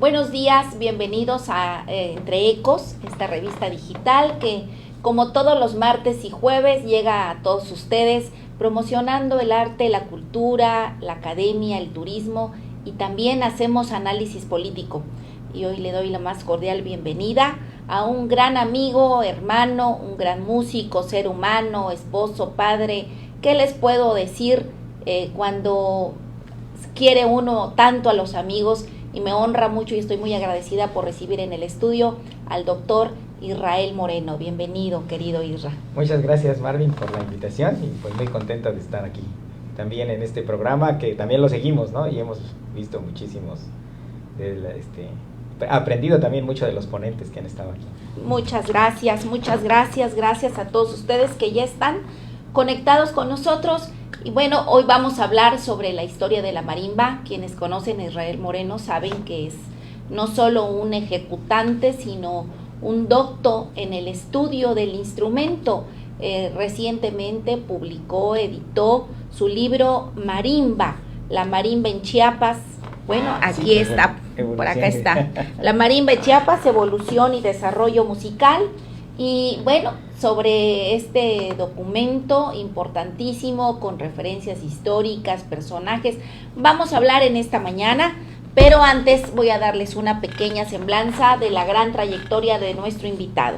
Buenos días, bienvenidos a Entre Ecos, esta revista digital que como todos los martes y jueves llega a todos ustedes promocionando el arte, la cultura, la academia, el turismo y también hacemos análisis político. Y hoy le doy la más cordial bienvenida a un gran amigo, hermano, un gran músico, ser humano, esposo, padre. ¿Qué les puedo decir cuando quiere uno tanto a los amigos? Y me honra mucho y estoy muy agradecida por recibir en el estudio al doctor Israel Moreno. Bienvenido, querido Isra. Muchas gracias, Marvin, por la invitación y pues muy contenta de estar aquí también en este programa que también lo seguimos, ¿no? Y hemos visto muchísimos, aprendido también mucho de los ponentes que han estado aquí. Muchas gracias a todos ustedes que ya están conectados con nosotros. Y bueno, hoy vamos a hablar sobre la historia de la marimba. Quienes conocen a Israel Moreno saben que es no solo un ejecutante, sino un docto en el estudio del instrumento. Recientemente editó su libro Marimba, la marimba en Chiapas. Bueno, aquí sí, está, por acá está. La marimba en Chiapas, evolución y desarrollo musical. Y bueno, sobre este documento importantísimo con referencias históricas, personajes, vamos a hablar en esta mañana, pero antes voy a darles una pequeña semblanza de la gran trayectoria de nuestro invitado.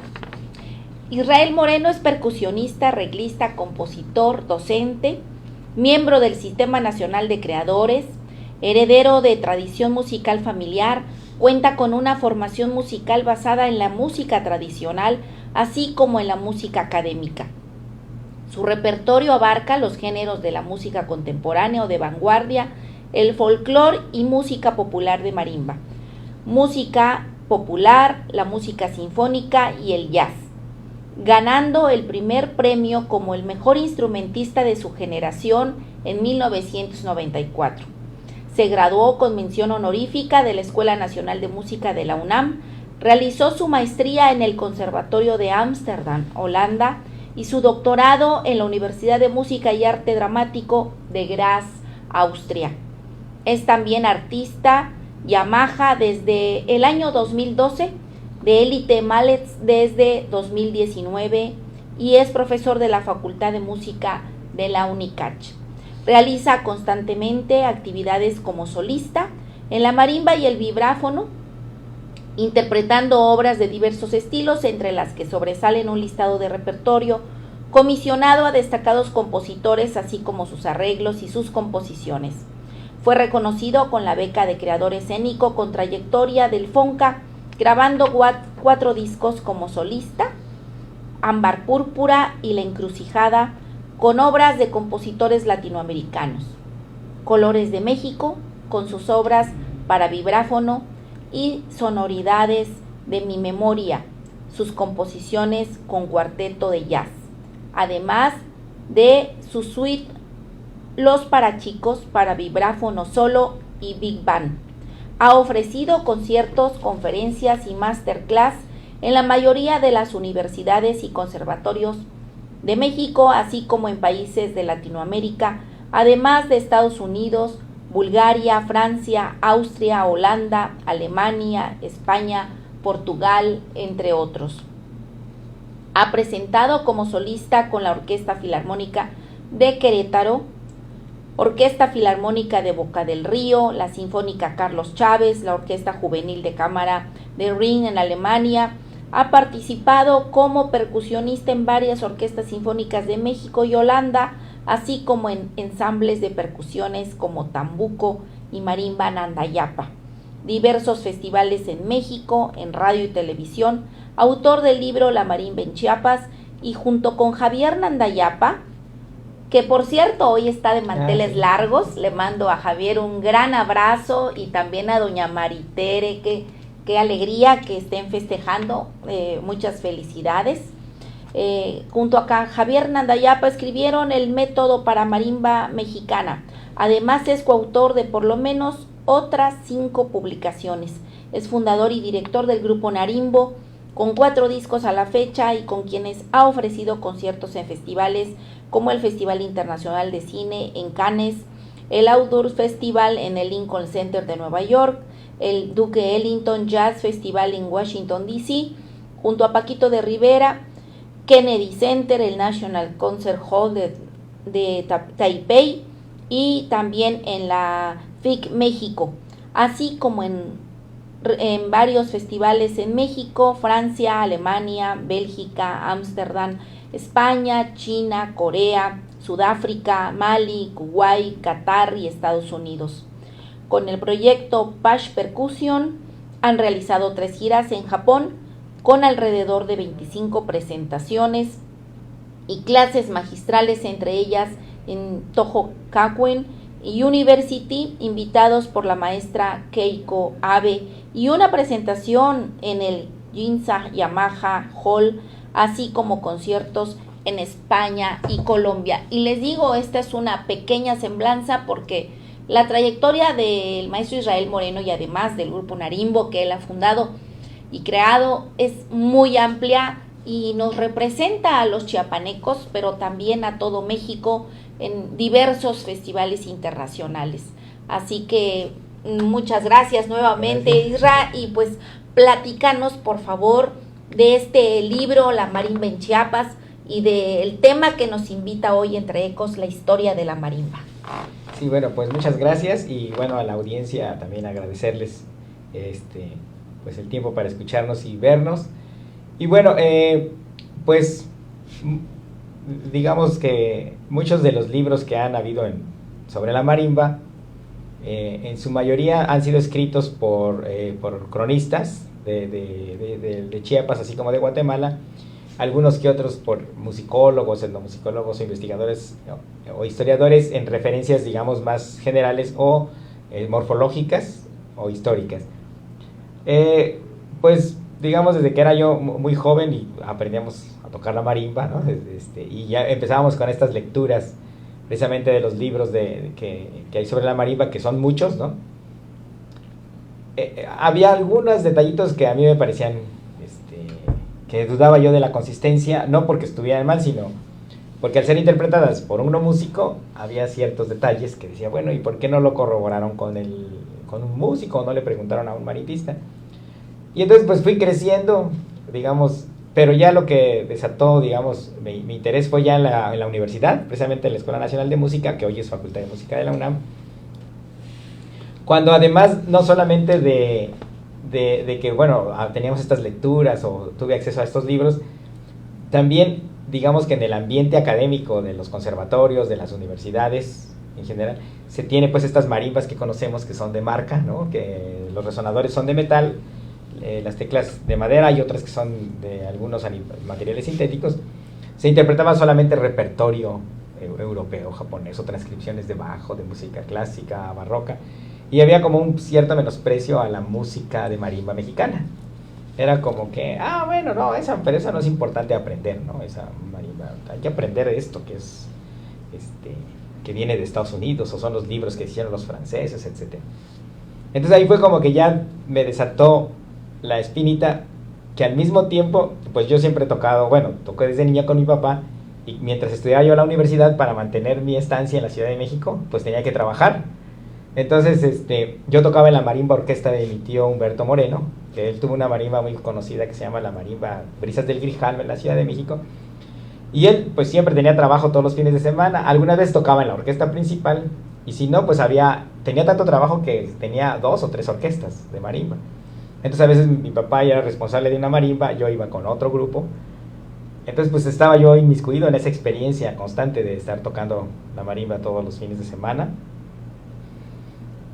Israel Moreno es percusionista, arreglista, compositor, docente, miembro del Sistema Nacional de Creadores, heredero de tradición musical familiar, cuenta con una formación musical basada en la música tradicional, así como en la música académica. Su repertorio abarca los géneros de la música contemporánea o de vanguardia, el folclore y música popular de marimba, música popular, la música sinfónica y el jazz, ganando el primer premio como el mejor instrumentista de su generación en 1994. Se graduó con mención honorífica de la Escuela Nacional de Música de la UNAM, realizó su maestría en el Conservatorio de Ámsterdam, Holanda, y su doctorado en la Universidad de Música y Arte Dramático de Graz, Austria. Es también artista Yamaha desde el año 2012, de Elite Mallets desde 2019 y es profesor de la Facultad de Música de la UNICACH. Realiza constantemente actividades como solista en la marimba y el vibráfono, interpretando obras de diversos estilos, entre las que sobresalen un listado de repertorio comisionado a destacados compositores, así como sus arreglos y sus composiciones. Fue reconocido con la beca de creador escénico con trayectoria del FONCA, grabando 4 discos como solista, Ámbar Púrpura y La Encrucijada, con obras de compositores latinoamericanos. Colores de México, con sus obras para vibráfono, y Sonoridades de mi memoria, sus composiciones con cuarteto de jazz, además de su suite Los Parachicos para vibráfono solo y big band. Ha ofrecido conciertos, conferencias y masterclass en la mayoría de las universidades y conservatorios de México, así como en países de Latinoamérica, además de Estados Unidos, Bulgaria, Francia, Austria, Holanda, Alemania, España, Portugal, entre otros. Ha presentado como solista con la Orquesta Filarmónica de Querétaro, Orquesta Filarmónica de Boca del Río, la Sinfónica Carlos Chávez, la Orquesta Juvenil de Cámara de Rin en Alemania. Ha participado como percusionista en varias orquestas sinfónicas de México y Holanda, así como en ensambles de percusiones como Tambuco y Marimba Nandayapa. Diversos festivales en México, en radio y televisión, autor del libro La Marimba en Chiapas, y junto con Javier Nandayapa, que por cierto hoy está de manteles largos, le mando a Javier un gran abrazo y también a doña Maritere, qué alegría que estén festejando, muchas felicidades. Junto a Javier Nandayapa escribieron El método para marimba mexicana. Además es coautor de por lo menos otras 5 publicaciones. Es fundador y director del grupo Narimbo, con 4 discos a la fecha y con quienes ha ofrecido conciertos en festivales como el Festival Internacional de Cine en Cannes, el Outdoor Festival en el Lincoln Center de Nueva York, el Duke Ellington Jazz Festival en Washington, D.C., junto a Paquito de Rivera, Kennedy Center, el National Concert Hall de Taipei, y también en la FIC México, así como en varios festivales en México, Francia, Alemania, Bélgica, Ámsterdam, España, China, Corea, Sudáfrica, Mali, Kuwait, Qatar y Estados Unidos. Con el proyecto Pash Percussion han realizado 3 giras en Japón con alrededor de 25 presentaciones y clases magistrales, entre ellas en Toho Gakuen University, invitados por la maestra Keiko Abe, y una presentación en el Ginza Yamaha Hall, así como conciertos en España y Colombia. Y les digo, esta es una pequeña semblanza porque la trayectoria del maestro Israel Moreno, y además del grupo Narimbo que él ha fundado y creado, es muy amplia y nos representa a los chiapanecos, pero también a todo México en diversos festivales internacionales. Así que muchas gracias nuevamente, Isra, y pues platícanos por favor de este libro, La Marimba en Chiapas, y del tema que nos invita hoy Entre Ecos, la historia de la marimba. Sí, bueno, pues muchas gracias, y bueno, a la audiencia también agradecerles pues el tiempo para escucharnos y vernos. Y bueno, pues digamos que muchos de los libros que han habido sobre la marimba, en su mayoría han sido escritos por cronistas de Chiapas, así como de Guatemala, algunos que otros por musicólogos, etnomusicólogos o investigadores o historiadores en referencias, digamos, más generales o morfológicas o históricas. Pues digamos, desde que era yo muy joven y aprendíamos a tocar la marimba, ¿no? Y ya empezábamos con estas lecturas precisamente de los libros que hay sobre la marimba, que son muchos, ¿no? Había algunos detallitos que a mí me parecían, que dudaba yo de la consistencia, no porque estuvieran mal, sino porque al ser interpretadas por un no músico, había ciertos detalles que decía, bueno, ¿y por qué no lo corroboraron con un músico? ¿No le preguntaron a un marimbista? Y entonces pues fui creciendo, digamos, pero ya lo que desató, digamos, mi interés fue ya en la universidad, precisamente en la Escuela Nacional de Música, que hoy es Facultad de Música de la UNAM, cuando además no solamente de que, bueno, teníamos estas lecturas o tuve acceso a estos libros, también, digamos que en el ambiente académico de los conservatorios, de las universidades en general, se tiene pues estas marimbas que conocemos que son de marca, ¿no? Que los resonadores son de metal, las teclas de madera y otras que son de algunos materiales sintéticos. Se interpretaba solamente repertorio europeo, japonés, o transcripciones de Bach, de música clásica, barroca, y había como un cierto menosprecio a la música de marimba mexicana. Era como que, bueno, no, pero eso no es importante aprender, ¿no? Esa marimba, hay que aprender esto que es, que viene de Estados Unidos, o son los libros que hicieron los franceses, etc. Entonces ahí fue como que ya me desató la espinita, que al mismo tiempo, pues yo siempre he tocado, bueno, toqué desde niña con mi papá, y mientras estudiaba yo en la universidad, para mantener mi estancia en la Ciudad de México, pues tenía que trabajar. Entonces, yo tocaba en la marimba orquesta de mi tío Humberto Moreno, que él tuvo una marimba muy conocida que se llama la marimba Brisas del Grijalva en la Ciudad de México, y él pues siempre tenía trabajo todos los fines de semana. Algunas veces tocaba en la orquesta principal, y si no, pues tenía tanto trabajo que tenía 2 o 3 orquestas de marimba. Entonces a veces mi papá ya era responsable de una marimba, yo iba con otro grupo. Entonces pues estaba yo inmiscuido en esa experiencia constante de estar tocando la marimba todos los fines de semana.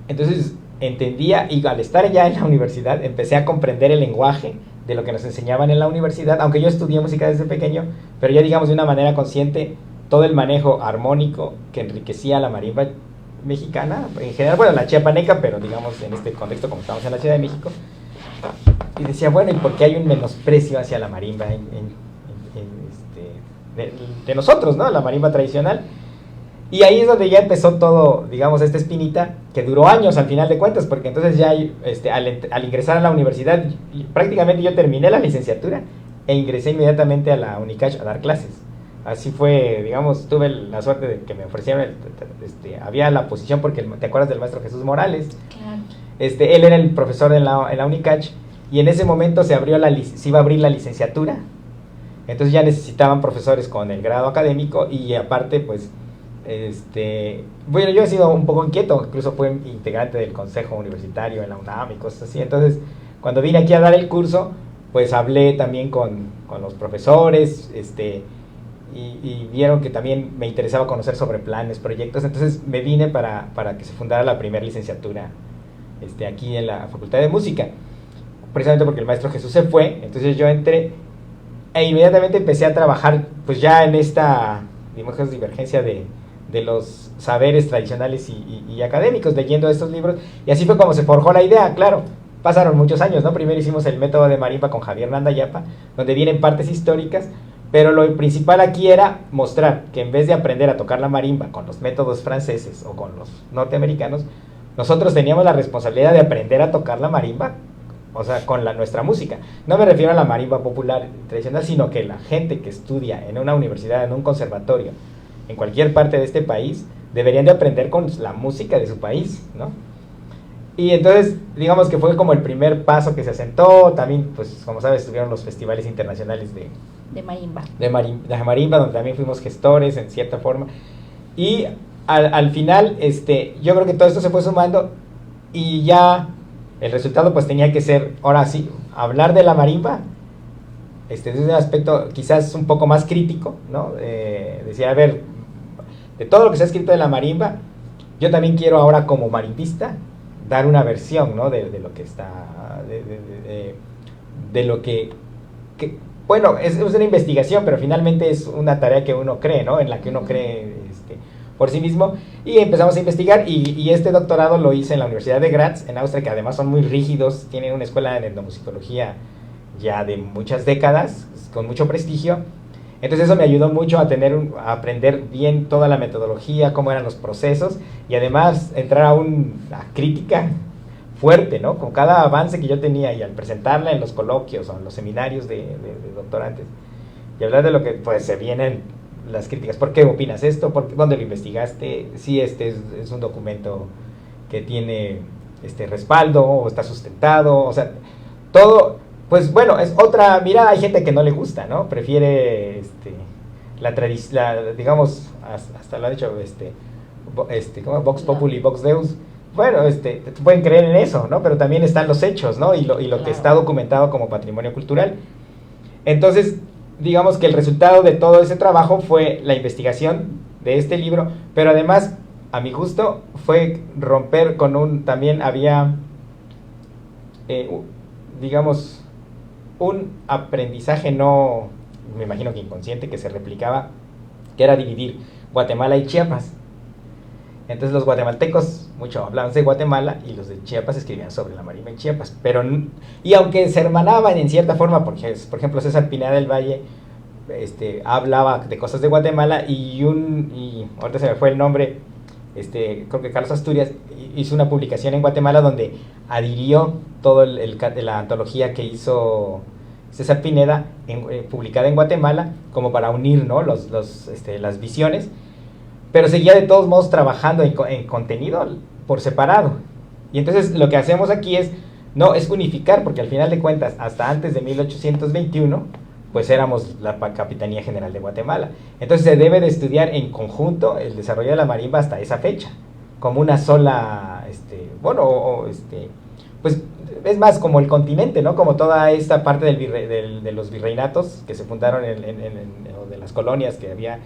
Entonces entendía, y al estar ya en la universidad empecé a comprender el lenguaje de lo que nos enseñaban en la universidad, aunque yo estudié música desde pequeño, pero ya digamos de una manera consciente todo el manejo armónico que enriquecía la marimba mexicana, en general, bueno, la chiapaneca, pero digamos en este contexto como estamos en la Ciudad de México. Y decía, bueno, ¿y por qué hay un menosprecio hacia la marimba de nosotros, ¿no? La marimba tradicional. Y ahí es donde ya empezó todo, digamos, esta espinita, que duró años al final de cuentas, porque entonces ya al ingresar a la universidad, prácticamente yo terminé la licenciatura e ingresé inmediatamente a la Unicash a dar clases. Así fue, digamos, tuve la suerte de que me ofrecieron, había la posición porque, ¿te acuerdas del maestro Jesús Morales? Claro. él era el profesor en la UNICACH, y en ese momento se iba a abrir la licenciatura. Entonces ya necesitaban profesores con el grado académico, y aparte pues bueno, yo he sido un poco inquieto, incluso fui integrante del consejo universitario en la UNAM y cosas así. Entonces cuando vine aquí a dar el curso, pues hablé también con los profesores, y vieron que también me interesaba conocer sobre planes, proyectos. Entonces me vine para que se fundara la primera licenciatura aquí en la Facultad de Música, precisamente porque el maestro Jesús se fue. Entonces yo entré e inmediatamente empecé a trabajar pues ya en esta, digamos, divergencia de los saberes tradicionales y académicos, leyendo estos libros, y así fue como se forjó la idea. Claro, pasaron muchos años, ¿no? Primero hicimos el método de marimba con Javier Nandayapa, donde vienen partes históricas, pero lo principal aquí era mostrar que en vez de aprender a tocar la marimba con los métodos franceses o con los norteamericanos, nosotros teníamos la responsabilidad de aprender a tocar la marimba, o sea, con nuestra música. No me refiero a la marimba popular tradicional, sino que la gente que estudia en una universidad, en un conservatorio, en cualquier parte de este país, deberían de aprender con la música de su país, ¿no? Y entonces, digamos que fue como el primer paso que se asentó. También, pues, como sabes, estuvieron los festivales internacionales de marimba. De marimba, donde también fuimos gestores, en cierta forma. Y al final, yo creo que todo esto se fue sumando, y ya el resultado, pues, tenía que ser, ahora sí, hablar de la marimba, desde un aspecto quizás un poco más crítico, ¿no? Decía, a ver, de todo lo que se ha escrito de la marimba, yo también quiero ahora, como marimbista, dar una versión, ¿no? de lo que está, de lo que bueno, es una investigación, pero finalmente es una tarea que uno cree, ¿no? En la que uno cree por sí mismo. Y empezamos a investigar, y este doctorado lo hice en la Universidad de Graz, en Austria, que además son muy rígidos, tienen una escuela de etnomusicología ya de muchas décadas, con mucho prestigio. Entonces eso me ayudó mucho a aprender bien toda la metodología, cómo eran los procesos, y además entrar a una crítica fuerte, ¿no? Con cada avance que yo tenía, y al presentarla en los coloquios o en los seminarios de doctorantes, y hablar de lo que pues se vienen las críticas. ¿Por qué opinas esto? ¿Dónde lo investigaste? Si es un documento que tiene respaldo, o está sustentado, o sea, todo. Pues bueno, es otra mirada. Hay gente que no le gusta, ¿no? Prefiere digamos, hasta lo han dicho, ¿cómo? Vox Populi, Vox Deus. Bueno, pueden creer en eso, ¿no? Pero también están los hechos, ¿no? Y lo que está documentado como patrimonio cultural. Entonces, digamos que el resultado de todo ese trabajo fue la investigación de este libro, pero además, a mi gusto, fue romper con también había, digamos, un aprendizaje no, me imagino que inconsciente, que se replicaba, que era dividir Guatemala y Chiapas. Entonces los guatemaltecos mucho hablaban de Guatemala, y los de Chiapas escribían sobre la marimba en Chiapas. Y aunque se hermanaban en cierta forma, porque por ejemplo César Pineda del Valle hablaba de cosas de Guatemala, y ahorita se me fue el nombre, creo que Carlos Asturias hizo una publicación en Guatemala donde adhirió toda la antología que hizo César Pineda, publicada en Guatemala, como para unir, ¿no? las visiones, pero seguía de todos modos trabajando en contenido por separado. Y entonces lo que hacemos aquí es unificar, porque al final de cuentas, hasta antes de 1821, pues éramos la Capitanía General de Guatemala. Entonces se debe de estudiar en conjunto el desarrollo de la marimba hasta esa fecha, como una sola, pues es más como el continente, ¿no? Como toda esta parte de los virreinatos que se fundaron o de las colonias que había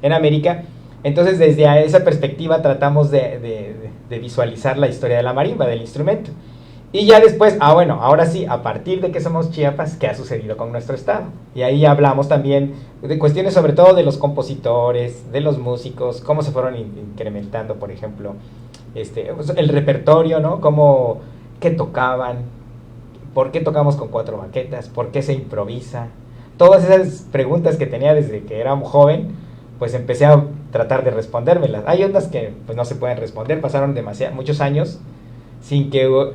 en América. Entonces desde esa perspectiva tratamos de visualizar la historia de la marimba, del instrumento. Y ya después, ahora sí, a partir de que somos Chiapas, ¿qué ha sucedido con nuestro estado? Y ahí hablamos también de cuestiones sobre todo de los compositores, de los músicos, cómo se fueron incrementando, por ejemplo, el repertorio, ¿no? ¿Qué tocaban? ¿Por qué tocamos con 4 baquetas? ¿Por qué se improvisa? Todas esas preguntas que tenía desde que era un joven, pues empecé a tratar de respondérmelas. Hay otras que pues no se pueden responder, pasaron muchos años sin que...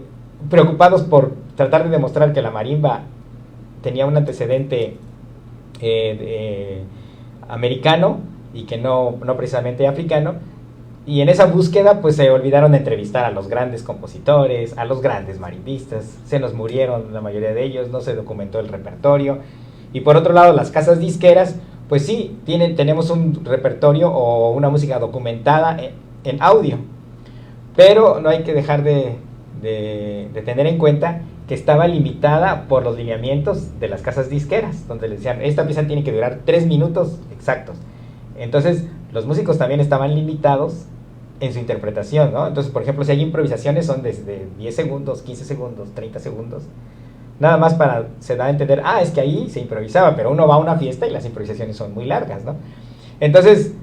preocupados por tratar de demostrar que la marimba tenía un antecedente americano, y que no precisamente africano, Y en esa búsqueda pues se olvidaron de entrevistar a los grandes compositores, a los grandes marimbistas, se nos murieron la mayoría de ellos, no se documentó el repertorio. Y por otro lado, las casas disqueras, pues sí, tenemos un repertorio o una música documentada en audio, pero no hay que dejar de tener en cuenta que estaba limitada por los lineamientos de las casas disqueras, donde le decían, esta pieza tiene que durar 3 minutos exactos. Entonces, los músicos también estaban limitados en su interpretación, ¿no? Entonces, por ejemplo, si hay improvisaciones son desde 10 segundos, 15 segundos, 30 segundos, nada más se da a entender, es que ahí se improvisaba, pero uno va a una fiesta y las improvisaciones son muy largas, ¿no? Entonces,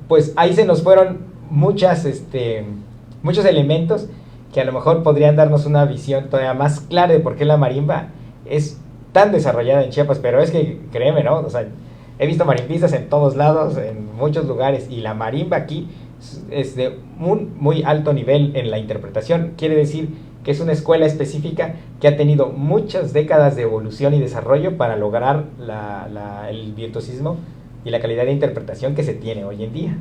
pues ahí se nos fueron muchos elementos que a lo mejor podrían darnos una visión todavía más clara de por qué la marimba es tan desarrollada en Chiapas, pero es que, créeme, ¿no? O sea, he visto marimbistas en todos lados, en muchos lugares, y la marimba aquí es de un muy alto nivel en la interpretación. Quiere decir que es una escuela específica que ha tenido muchas décadas de evolución y desarrollo para lograr el virtuosismo y la calidad de interpretación que se tiene hoy en día.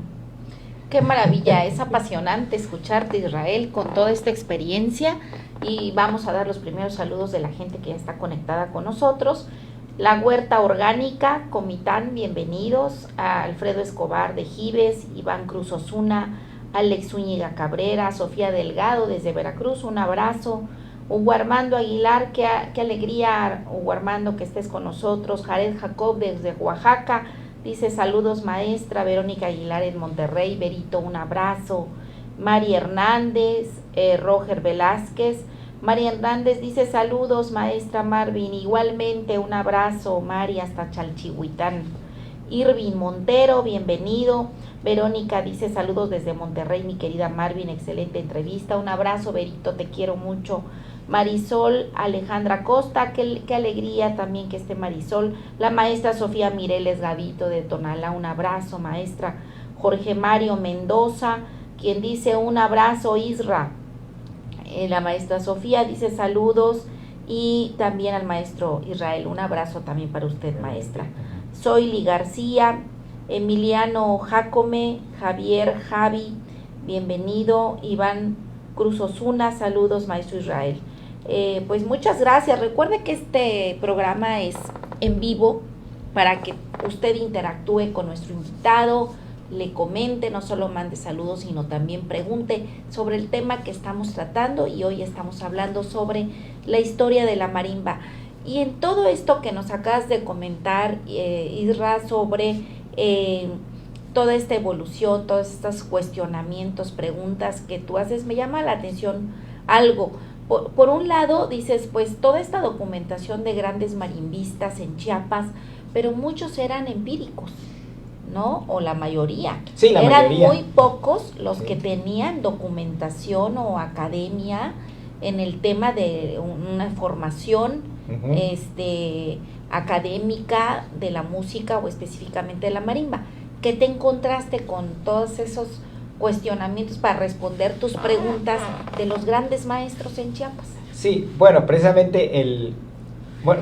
Qué maravilla, es apasionante escucharte, Israel, con toda esta experiencia, y vamos a dar los primeros saludos de la gente que ya está conectada con nosotros. La Huerta Orgánica, Comitán, bienvenidos. A Alfredo Escobar de Jibes, Iván Cruz Osuna, Alex Zúñiga Cabrera, Sofía Delgado desde Veracruz, un abrazo. Hugo Armando Aguilar, qué alegría, Hugo Armando, que estés con nosotros. Jared Jacob desde Oaxaca, dice saludos maestra. Verónica Aguilar en Monterrey, Berito, un abrazo. Mari Hernández, Roger Velázquez. María Hernández dice saludos maestra Marvin, igualmente un abrazo Mari hasta Chalchihuitán. Irving Montero, bienvenido. Verónica dice saludos desde Monterrey, mi querida Marvin, excelente entrevista, un abrazo Berito, te quiero mucho. Marisol Alejandra Costa, qué alegría también que esté Marisol. La maestra Sofía Mireles Gavito de Tonalá, un abrazo maestra. Jorge Mario Mendoza, quien dice un abrazo Isra. La maestra Sofía dice saludos, y también al maestro Israel, un abrazo también para usted maestra. Zoili García, Emiliano Jacome, Javier Javi, bienvenido. Iván Cruz Osuna, saludos maestro Israel. Pues muchas gracias. Recuerde que este programa es en vivo para que usted interactúe con nuestro invitado, le comente, no solo mande saludos, sino también pregunte sobre el tema que estamos tratando, y hoy estamos hablando sobre la historia de la marimba. Y en todo esto que nos acabas de comentar, Isra, sobre toda esta evolución, todos estos cuestionamientos, preguntas que tú haces, me llama la atención algo. Por un lado, dices, pues toda esta documentación de grandes marimbistas en Chiapas, pero muchos eran empíricos, ¿no? O la mayoría. Sí, la eran mayoría. muy pocos los que tenían documentación o academia en el tema de una formación académica de la música o específicamente de la marimba. ¿Qué te encontraste con todos esos cuestionamientos para responder tus preguntas de los grandes maestros en Chiapas? Sí, bueno, precisamente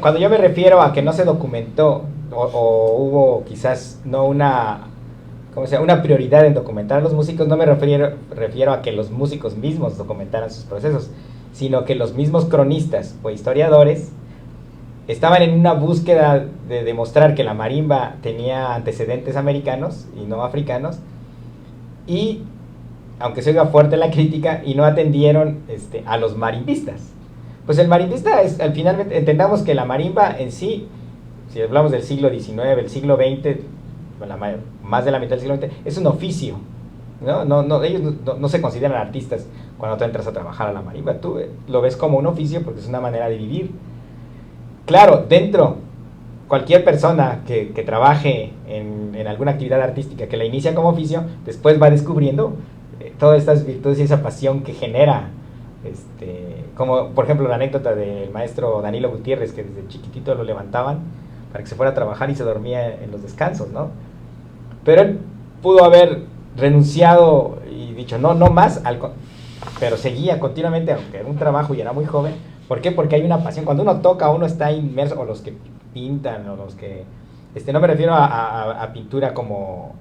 cuando yo me refiero a que no se documentó o hubo quizás no una prioridad en documentar a los músicos, no me refiero a que los músicos mismos documentaran sus procesos, sino que los mismos cronistas o historiadores estaban en una búsqueda de demostrar que la marimba tenía antecedentes americanos y no africanos, y aunque se oiga fuerte la crítica, y no atendieron a los marimbistas. Pues el marimbista es, al final, entendamos que la marimba en sí, si hablamos del siglo XIX, el siglo XX, más de la mitad del siglo XX, es un oficio, ¿no? Ellos no se consideran artistas cuando tú entras a trabajar a la marimba. Tú lo ves como un oficio porque es una manera de vivir. Claro, cualquier persona que trabaje en alguna actividad artística, que la inicia como oficio, después va descubriendo todas estas virtudes y esa pasión que genera, como por ejemplo la anécdota del maestro Danilo Gutiérrez, que desde chiquitito lo levantaban para que se fuera a trabajar y se dormía en los descansos, ¿no? Pero él pudo haber renunciado y dicho no más, pero seguía continuamente, aunque era un trabajo y era muy joven. ¿Por qué? Porque hay una pasión. Cuando uno toca, uno está inmerso, o los que pintan, o los que... no me refiero a pintura como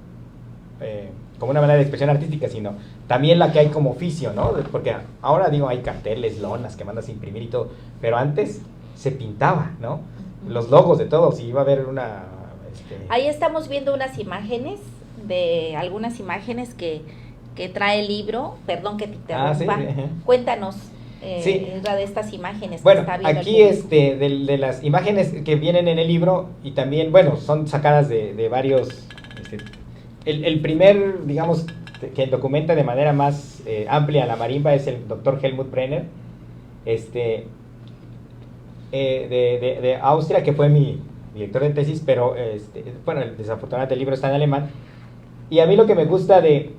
como una manera de expresión artística, sino también la que hay como oficio, ¿no? Porque ahora digo, hay carteles, lonas que mandas a imprimir y todo, pero antes se pintaba, ¿no? Los logos de todos, y iba a haber una... Ahí estamos viendo unas imágenes, algunas imágenes que trae el libro. Perdón que te interrumpa. Sí. Cuéntanos, sí. de estas imágenes. Bueno, que está viendo aquí de las imágenes que vienen en el libro, y también, bueno, son sacadas de varios... el primer, digamos, que documenta de manera más amplia la marimba es el doctor Helmut Brenner, de Austria, que fue mi director de tesis, pero bueno, desafortunadamente el libro está en alemán. Y a mí lo que me gusta del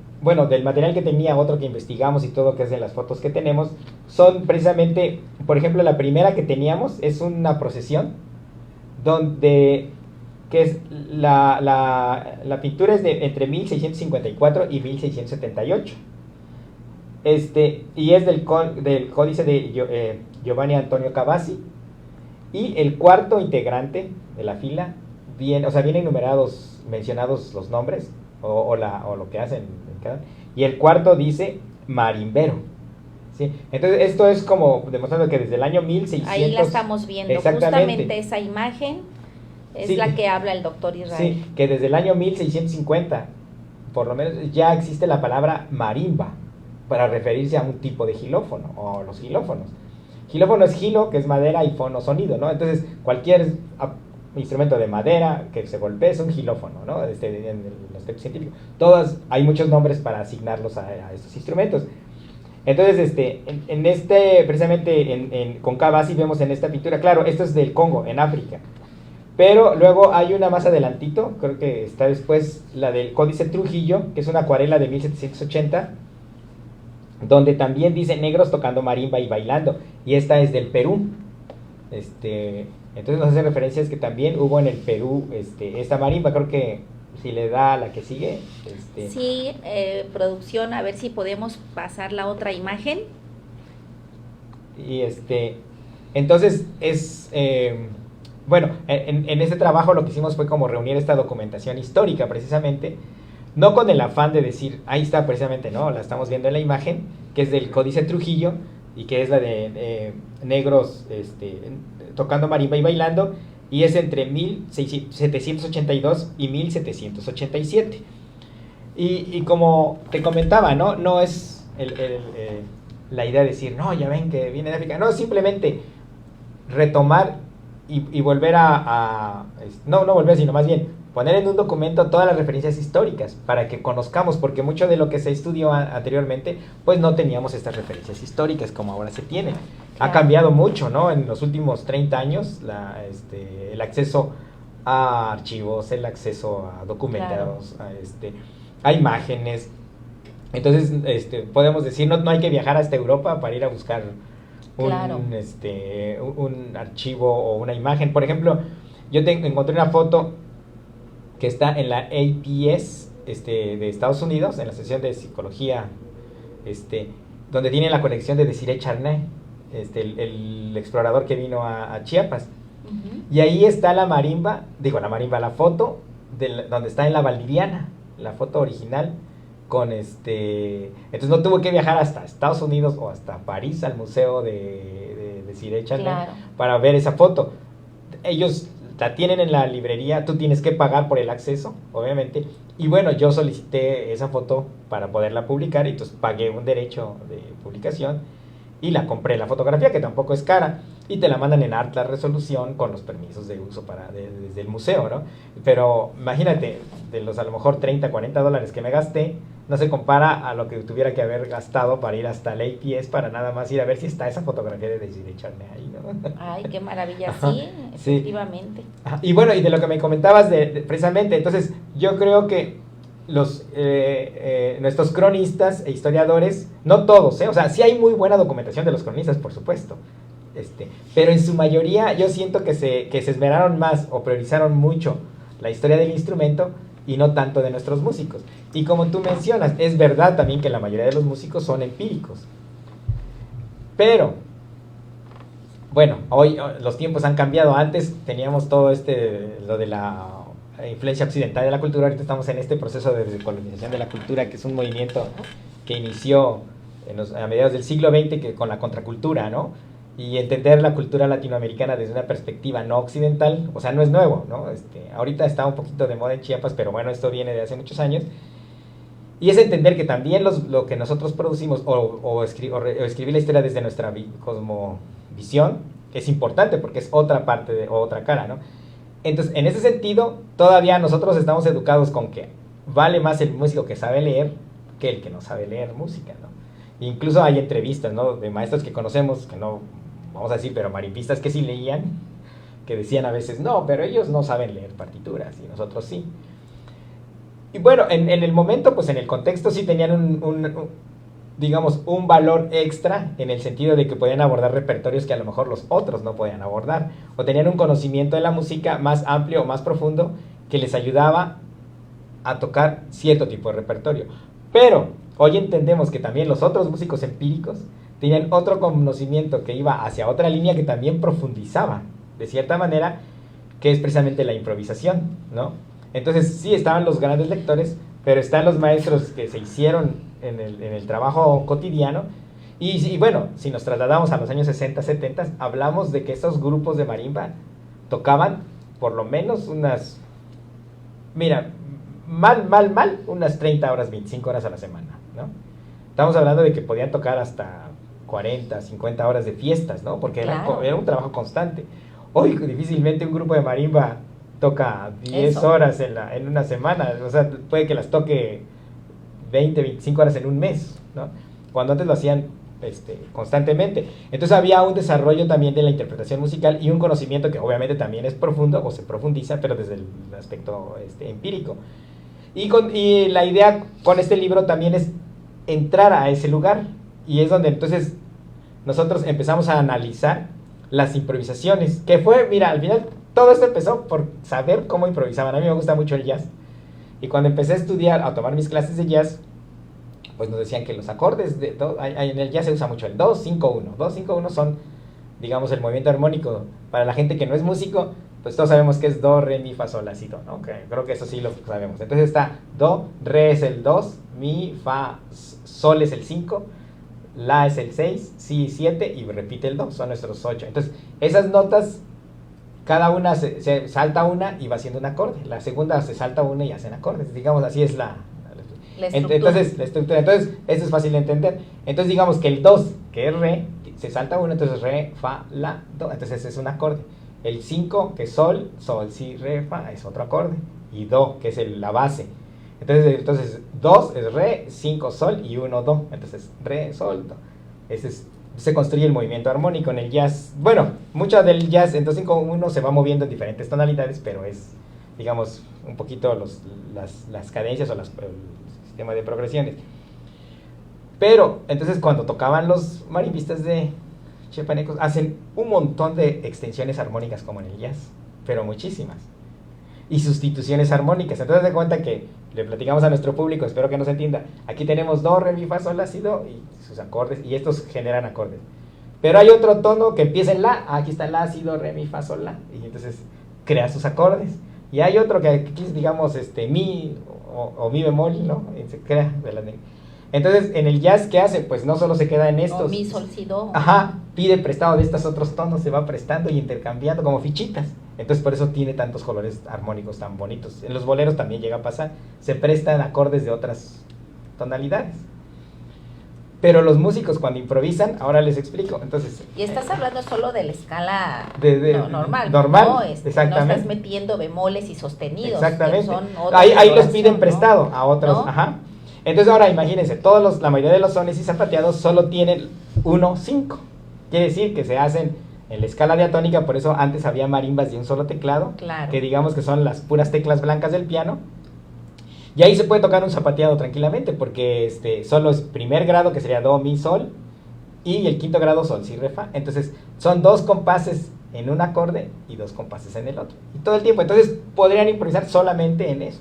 material que tenía, otro que investigamos y todo, que es de las fotos que tenemos, son precisamente, por ejemplo, la primera que teníamos es una procesión que es la pintura es de entre 1654 y 1678. Y es del códice de Giovanni Antonio Cavazzi. Y el cuarto integrante de la fila, vienen numerados, mencionados los nombres o lo que hacen. Y el cuarto dice marimbero. ¿Sí? Entonces esto es como demostrando que desde el año 1600... Ahí la estamos viendo, justamente esa imagen es la que habla el doctor Israel. Sí, que desde el año 1650, por lo menos, ya existe la palabra marimba para referirse a un tipo de xilófono, o los xilófonos. Xilófono es xilo, que es madera, y fono, sonido, ¿no? Entonces, cualquier instrumento de madera que se golpee es un xilófono, ¿no? En el aspecto científico. Hay muchos nombres para asignarlos a estos instrumentos. Entonces, precisamente con Cavazzi vemos en esta pintura, claro, esto es del Congo, en África. Pero luego hay una más adelantito, creo que está después, la del Códice Trujillo, que es una acuarela de 1780, donde también dice negros tocando marimba y bailando, y esta es del Perú. Entonces nos hace referencias que también hubo en el Perú esta marimba. Creo que si le da a la que sigue. Sí, producción, a ver si podemos pasar la otra imagen. Y entonces es... bueno, en este trabajo lo que hicimos fue como reunir esta documentación histórica precisamente, no con el afán de decir, ahí está precisamente, no, la estamos viendo en la imagen, que es del Códice Trujillo, y que es la de negros tocando marimba y bailando, y es entre 1782 y 1787. Y como te comentaba, no es la idea de decir, no, ya ven que viene de África, no, simplemente retomar y volver no volver, sino más bien poner en un documento todas las referencias históricas para que conozcamos, porque mucho de lo que se estudió anteriormente, pues no teníamos estas referencias históricas como ahora se tiene. Claro. Ha cambiado mucho, ¿no? En los últimos 30 años, el acceso a archivos, el acceso a documentados, claro, a imágenes. Entonces, podemos decir, no hay que viajar hasta Europa para ir a buscar claro, un archivo o una imagen. Por ejemplo, yo encontré una foto que está en la APS de Estados Unidos, en la sección de psicología, donde tiene la colección de Désiré Charnay, el explorador que vino a Chiapas. Uh-huh. Y ahí está la foto donde está en la Valdiviana, la foto original, con entonces no tuvo que viajar hasta Estados Unidos o hasta París al museo de Désiré Charnay, claro, para ver esa foto. Ellos la tienen en la librería, tú tienes que pagar por el acceso, obviamente, y bueno, yo solicité esa foto para poderla publicar, y entonces pagué un derecho de publicación y la compré, la fotografía, que tampoco es cara, y te la mandan en alta resolución con los permisos de uso desde el museo, ¿no? Pero imagínate, de los a lo mejor $30, $40 que me gasté, no se compara a lo que tuviera que haber gastado para ir hasta la APS para nada más ir a ver si está esa fotografía de Désiré Charnay ahí, ¿no? Ay, qué maravilla, sí, efectivamente. Ajá. Y bueno, y de lo que me comentabas precisamente, entonces yo creo que nuestros cronistas e historiadores, no todos, o sea, sí hay muy buena documentación de los cronistas, por supuesto, pero en su mayoría yo siento que se esmeraron más o priorizaron mucho la historia del instrumento y no tanto de nuestros músicos. Y como tú mencionas, es verdad también que la mayoría de los músicos son empíricos. Pero, bueno, hoy los tiempos han cambiado. Antes teníamos todo lo de influencia occidental de la cultura. Ahorita estamos en este proceso de descolonización de la cultura, que es un movimiento que inició a mediados del siglo XX con la contracultura, ¿no? Y entender la cultura latinoamericana desde una perspectiva no occidental, o sea, no es nuevo, ¿no? Ahorita está un poquito de moda en Chiapas, pero bueno, esto viene de hace muchos años. Y es entender que también lo que nosotros producimos o escribir la historia desde nuestra cosmovisión es importante, porque es otra parte o otra cara, ¿no? Entonces, en ese sentido, todavía nosotros estamos educados con que vale más el músico que sabe leer que el que no sabe leer música, ¿no? Incluso hay entrevistas, ¿no?, de maestros que conocemos, que no vamos a decir, pero marimbistas que sí leían, que decían a veces, no, pero ellos no saben leer partituras y nosotros sí. Y bueno, en el momento, pues en el contexto sí tenían digamos, un valor extra en el sentido de que podían abordar repertorios que a lo mejor los otros no podían abordar, o tenían un conocimiento de la música más amplio o más profundo que les ayudaba a tocar cierto tipo de repertorio. Pero hoy entendemos que también los otros músicos empíricos tenían otro conocimiento que iba hacia otra línea que también profundizaba, de cierta manera, que es precisamente la improvisación, ¿no? Entonces sí estaban los grandes lectores, pero están los maestros que se hicieron en el trabajo cotidiano. Y bueno, si nos trasladamos a los años 60, 70, hablamos de que estos grupos de marimba tocaban por lo menos unas, mira, unas 30 horas, 25 horas a la semana, ¿no? Estamos hablando de que podían tocar hasta 40, 50 horas de fiestas, ¿no? Porque claro, era un trabajo constante. Hoy difícilmente un grupo de marimba toca 10 horas en una semana, o sea, puede que las toque 20, 25 horas en un mes, ¿no? Cuando antes lo hacían constantemente. Entonces había un desarrollo también de la interpretación musical y un conocimiento que obviamente también es profundo o se profundiza, pero desde el aspecto empírico. Y la idea con este libro también es entrar a ese lugar, y es donde entonces nosotros empezamos a analizar las improvisaciones, que fue, mira, al final todo esto empezó por saber cómo improvisaban. A mí me gusta mucho el jazz, y cuando empecé a estudiar, a tomar mis clases de jazz, pues nos decían que los acordes, en el jazz se usa mucho el 2-5-1. 2-5-1 son, digamos, el movimiento armónico. Para la gente que no es músico, pues todos sabemos que es do, re, mi, fa, sol, la, si, do, ¿no? Okay, creo que eso sí lo sabemos. Entonces está do, re es el 2, mi, fa, sol es el 5, la es el 6, si 7 y repite el do, son nuestros 8. Entonces esas notas, cada una se salta una y va haciendo un acorde. La segunda se salta una y hacen acordes. Digamos, así es la estructura. Entonces, la estructura. Entonces, eso es fácil de entender. Entonces, digamos que el 2, que es re, se salta uno, entonces re, fa, la, do. Entonces, ese es un acorde. El 5, que es sol, sol, si, re, fa, es otro acorde. Y do, que es la base. Entonces 2 es re, 5 sol y 1 do. Entonces, re, sol, do. Se construye el movimiento armónico en el jazz. Bueno, mucho del jazz en 2-5-1 se va moviendo en diferentes tonalidades, pero es, digamos, un poquito las cadencias o el sistema de progresiones. Pero, entonces, cuando tocaban los marimbistas de chiapanecos, hacen un montón de extensiones armónicas como en el jazz, pero muchísimas. Y sustituciones armónicas. Entonces, de cuenta que le platicamos a nuestro público, espero que nos entienda. Aquí tenemos do, re, mi, fa, sol, la, si, do, y sus acordes, y estos generan acordes. Pero hay otro tono que empieza en la, aquí está la, si, do, re, mi, fa, sol, la, y entonces crea sus acordes. Y hay otro que aquí es, digamos, mi o mi bemol, ¿no? Y se crea. Entonces, en el jazz, ¿qué hace? Pues no solo se queda en estos. O mi, sol, si, do. Ajá, pide prestado de estos otros tonos, se va prestando y intercambiando como fichitas. Entonces, por eso tiene tantos colores armónicos tan bonitos. En los boleros también llega a pasar. Se prestan acordes de otras tonalidades. Pero los músicos cuando improvisan, ahora les explico. Entonces, y estás hablando solo de la escala normal. Normal, no, exactamente. No estás metiendo bemoles y sostenidos. Exactamente. Son ahí los piden prestado, ¿no? A otros. ¿No? Ajá. Entonces ahora imagínense, la mayoría de los sones y zapateados solo tienen 1-5. Quiere decir que se hacen en la escala diatónica, por eso antes había marimbas de un solo teclado, claro, que digamos que son las puras teclas blancas del piano. Y ahí se puede tocar un zapateado tranquilamente, porque solo es primer grado, que sería do, mi, sol, y el quinto grado, sol, si, re, fa. Entonces son 2 compases en un acorde y 2 compases en el otro. Y todo el tiempo, entonces podrían improvisar solamente en eso.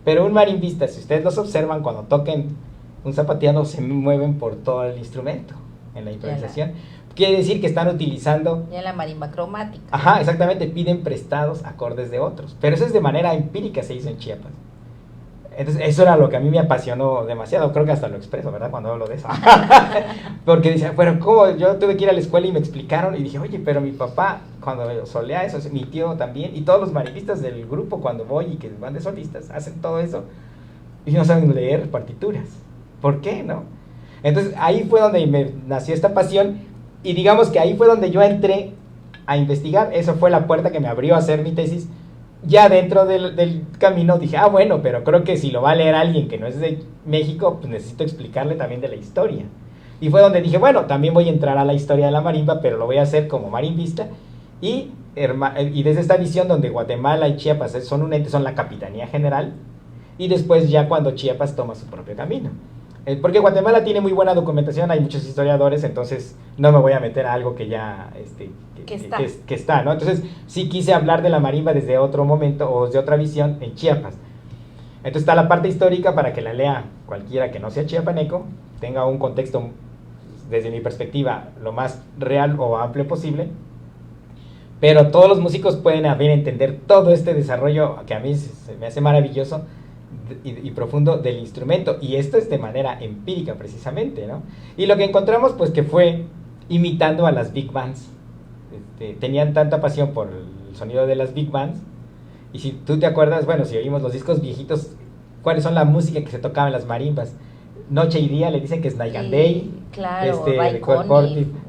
Pero un marimbista, si ustedes los observan, cuando toquen un zapateado, se mueven por todo el instrumento en la improvisación. quiere decir que están utilizando... Ya la marimba cromática. Ajá, exactamente, piden prestados acordes de otros. Pero eso es de manera empírica, se hizo en Chiapas. Entonces, eso era lo que a mí me apasionó demasiado. Creo que hasta lo expreso, ¿verdad? Cuando hablo de eso. Porque decía, bueno, ¿cómo? Yo tuve que ir a la escuela y me explicaron. Y dije, oye, pero mi papá, cuando solía eso, mi tío también, y todos los marimbistas del grupo, cuando voy y que van de solistas, hacen todo eso. Y no saben leer partituras. ¿Por qué, no? Entonces, ahí fue donde me nació esta pasión. Y digamos que ahí fue donde yo entré a investigar. Eso fue la puerta que me abrió a hacer mi tesis. Ya dentro del camino dije, bueno, pero creo que si lo va a leer alguien que no es de México, pues necesito explicarle también de la historia. Y fue donde dije, bueno, también voy a entrar a la historia de la marimba, pero lo voy a hacer como marimbista. Y desde esta visión donde Guatemala y Chiapas son un ente, son la Capitanía General, y después ya cuando Chiapas toma su propio camino. Porque Guatemala tiene muy buena documentación, hay muchos historiadores, entonces no me voy a meter a algo que ya que está, ¿no? Entonces sí quise hablar de la marimba desde otro momento o desde otra visión en Chiapas. Entonces está la parte histórica para que la lea cualquiera que no sea chiapaneco, tenga un contexto desde mi perspectiva lo más real o amplio posible, pero todos los músicos pueden a bien entender todo este desarrollo que a mí se me hace maravilloso y profundo del instrumento, y esto es de manera empírica precisamente, ¿no? Y lo que encontramos pues que fue imitando a las big bands. Tenían tanta pasión por el sonido de las big bands, y si tú te acuerdas, bueno, si oímos los discos viejitos, ¿cuáles son la música que se tocaba en las marimbas? Noche y Día, le dicen que es Night and Day, claro,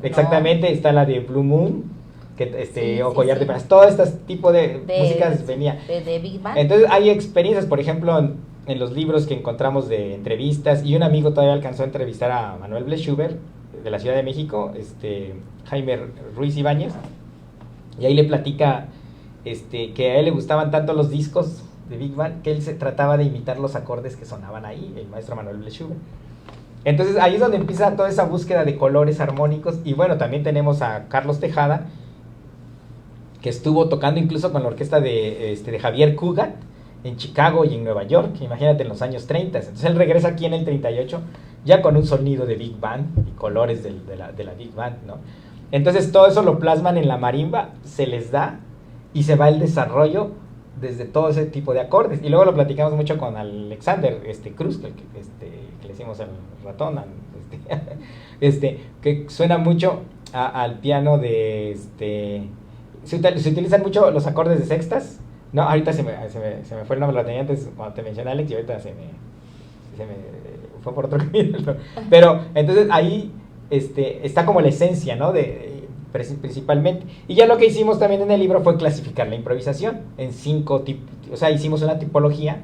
exactamente, está la de Blue Moon, que o Collar de Perlas, sí. todo este tipo de músicas venía. De Big Band. Entonces hay experiencias, por ejemplo, en los libros que encontramos de entrevistas, y un amigo todavía alcanzó a entrevistar a Manuel Bleschuber, de la Ciudad de México, Jaime Ruiz Ibáñez, y ahí le platica que a él le gustaban tanto los discos de Big Band que él se trataba de imitar los acordes que sonaban ahí, el maestro Manuel Bleschuber. Entonces ahí es donde empieza toda esa búsqueda de colores armónicos. Y bueno, también tenemos a Carlos Tejada, que estuvo tocando incluso con la orquesta de Javier Cugat en Chicago y en Nueva York, imagínate, en los años 30. Entonces él regresa aquí en el 38 ya con un sonido de Big Band y colores de la Big Band, ¿no? Entonces todo eso lo plasman en la marimba, se les da y se va el desarrollo desde todo ese tipo de acordes. Y luego lo platicamos mucho con Alexander Cruz, que le hicimos el ratón, que suena mucho al piano de se utilizan mucho los acordes de sextas. No, ahorita se me fue el nombre, lo tenía antes cuando te mencioné, Alex, y ahorita se me fue por otro camino. Pero entonces ahí está como la esencia, ¿no? Principalmente. Y ya lo que hicimos también en el libro fue clasificar la improvisación en 5 tipos. O sea, hicimos una tipología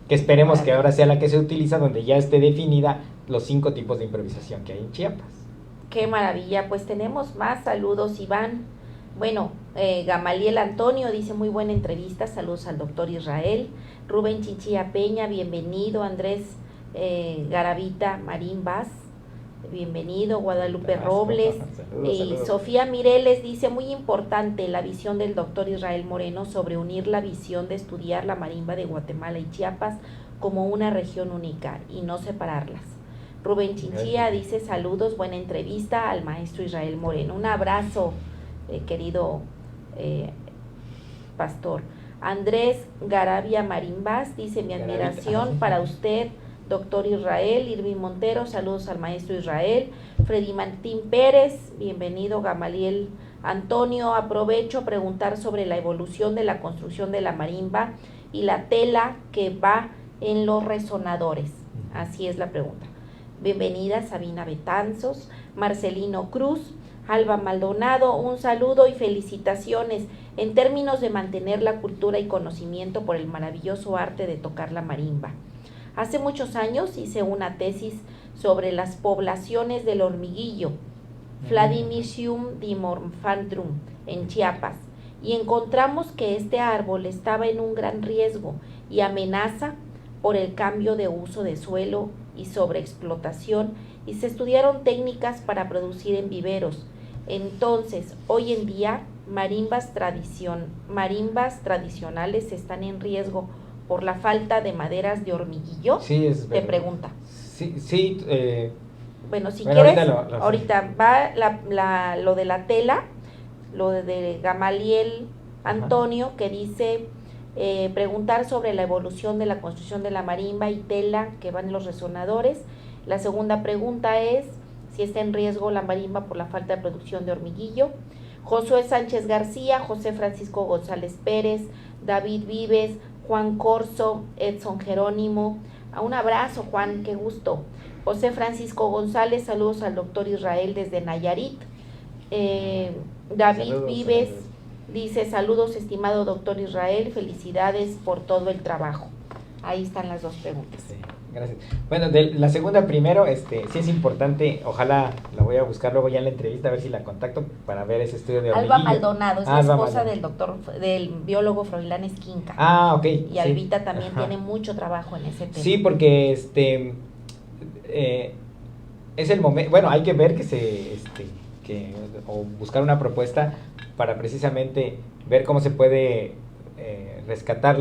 que esperemos que ahora sea la que se utiliza, donde ya esté definida los 5 tipos de improvisación que hay en Chiapas. Qué maravilla. Pues tenemos más saludos, Iván. Bueno, Gamaliel Antonio dice: muy buena entrevista, saludos al doctor Israel. Rubén Chichilla Peña, bienvenido. Andrés Garavita Marimbas, bienvenido. Guadalupe Robles. Saludos. Sofía Mireles dice: muy importante la visión del doctor Israel Moreno sobre unir la visión de estudiar la marimba de Guatemala y Chiapas como una región única y no separarlas. Rubén Chinchilla dice: saludos, buena entrevista al maestro Israel Moreno. Un abrazo, querido pastor. Andrés Garavia Marimbas dice: mi admiración para usted, doctor Israel. Irving Montero, saludos al maestro Israel. Freddy Martín Pérez, bienvenido. Gamaliel Antonio, aprovecho a preguntar sobre la evolución de la construcción de la marimba y la tela que va en los resonadores. Así es la pregunta. Bienvenida Sabina Betanzos. Marcelino Cruz, Alba Maldonado, un saludo y felicitaciones en términos de mantener la cultura y conocimiento por el maravilloso arte de tocar la marimba. Hace muchos años hice una tesis sobre las poblaciones del hormiguillo, Vladimisium dimorphantrum, en Chiapas, y encontramos que este árbol estaba en un gran riesgo y amenaza por el cambio de uso de suelo y sobreexplotación, y se estudiaron técnicas para producir en viveros. Entonces, hoy en día, marimbas tradicionales están en riesgo por la falta de maderas de hormiguillo. Sí, es verdad. Te pregunta. Sí, Bueno, si Bueno, quieres, ahorita ahorita va lo de la tela, lo de Gamaliel Antonio, que dice preguntar sobre la evolución de la construcción de la marimba y tela que van en los resonadores. La segunda pregunta es si está en riesgo la marimba por la falta de producción de hormiguillo. Josué Sánchez García, José Francisco González Pérez, David Vives, Juan Corso, Edson Jerónimo. Un abrazo, Juan, qué gusto. José Francisco González, saludos al doctor Israel desde Nayarit. David Saludos, Vives saludos. dice, saludos estimado doctor Israel, felicidades por todo el trabajo. Ahí están las dos preguntas. Sí, gracias. Bueno, de la segunda primero, sí es importante, ojalá la voy a buscar luego ya en la entrevista, a ver si la contacto para ver ese estudio de hormiguillo. Alba Maldonado, es la Alba esposa Maldonado. del biólogo Froilán Esquinca. Ah, ok. Y sí. Albita también Ajá. tiene mucho trabajo en ese tema. Sí, porque es el momento, bueno, hay que ver o buscar una propuesta para precisamente ver cómo se puede rescatar